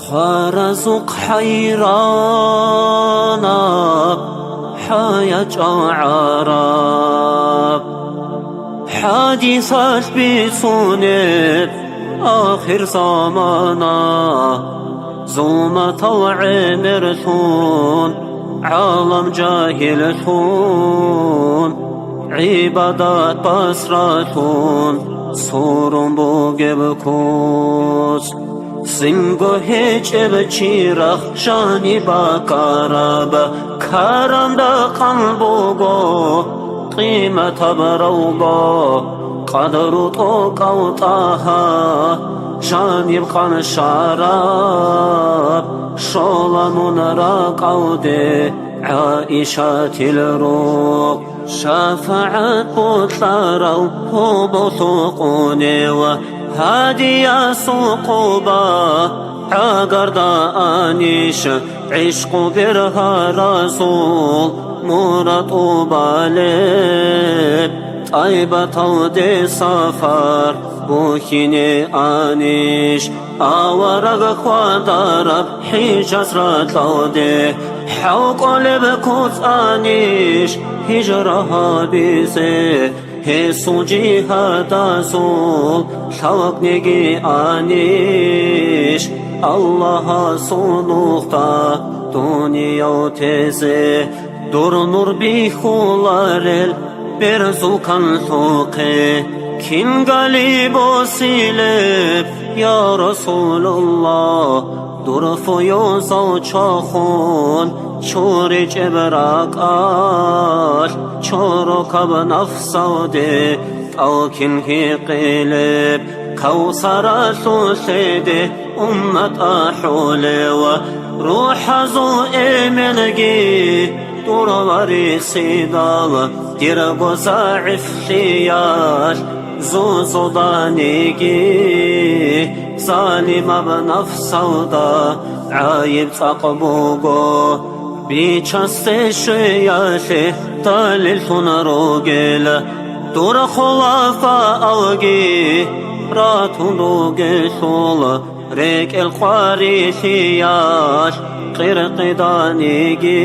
خوارزق حيرانب حياج عرب حادثات بصنب آخر زمانا زومة وعمرتون عالم جاهلتون عبادات بصرتون صورم بوجبكوس سنگو هیچ بچیرخ شانی با کارب کارم دا قلبوگو قیمت بروگو قدرو تو قوتاها شانی بقان شارب شولمون را قوده عائشات الروق شفاعت بطلارو بطلقوني هادي سقوبة عقر دانيش عشق برها رسول مرطوب لب طيبة ودي سفر بوخيني آنيش آورق خوادرب حجاز رتلودي حوق لبكوت آنيش هجرها بيزي هسو جهاد زول شوق نگی آنیش الله سونوختا دنیا تزه دور نور بی خولارل برزو کن توقه کن غلیب سیلب یا رسول الله دور فیوز و چاخون چوری جبرک آل چورو کب نفسوده او کنهی قلب کوسر سوسیده امت احوله و روح زو ایمنگی دور ورسیده و دیرگو ضعف خیال زو زدانگی ظالم بنفسوده عایب تقبوگو بیچست شیاشه دلیلتون رو گل دور خلافا اوگی راتون رو گشول ریک القواری خیاش قرق دانگی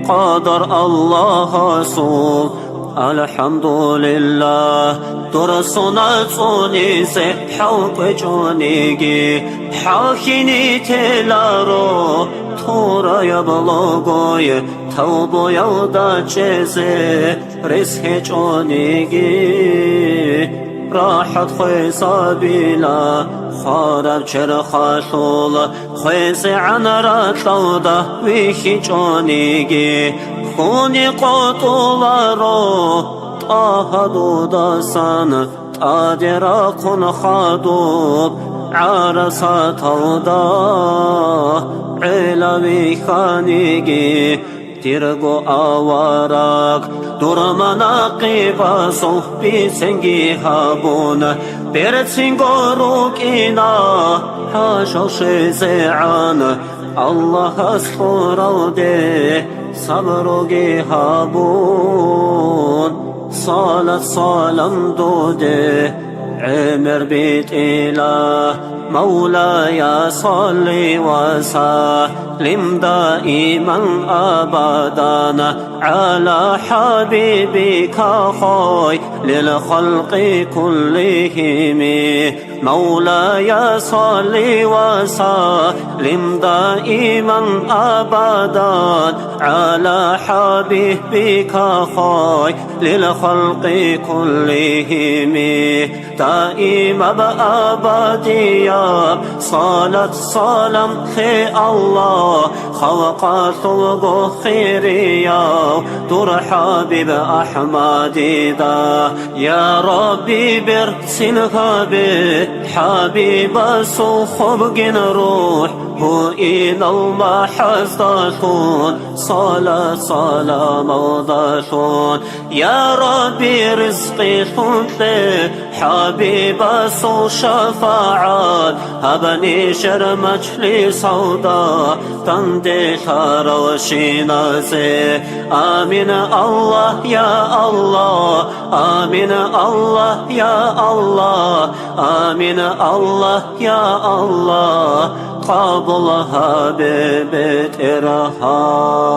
قدر الله سول الحمد لله دور سنت سونیزه حوق جونیگی حاکینی تلارو تورا یبلوگوی توبو یودا چیزه رزق جونیگی راحت خویزا بیلا خارب چرخاشول خویز عن راتلودا ویخی جونیگی خونی قطولارو طاهدو داسان تادرا کن خادوب عرصات ودا علوی خانیگی تیرگو آوارک دور مناقب صحبی سنگی هابون برسنگو روکینا حاشو شزعان الله اسخورو ده صبروگی هابون صالت صالم دوده عمر بيت إله مولاي صل وسلم دائما أبدا على حبيبك خير للخلق كلهم مولاي صل وسلم دائما أبدا على حبيبك خير للخلق كلهم دائما بأبديا صلاة سلام خي الله خلقات الغخيريا دور حبيب أحمد دا يا ربي برسنها بحبيب سخب جن روح هو إلى المحزدون صلاة سلام وضشون يا ربي رزقي خنت حبيب سو شفاعت هبني شرمج لي صودا تندي خروشينا سي آمين الله يا الله آمين الله يا الله آمين الله يا الله قبلها ببيت إرهاب.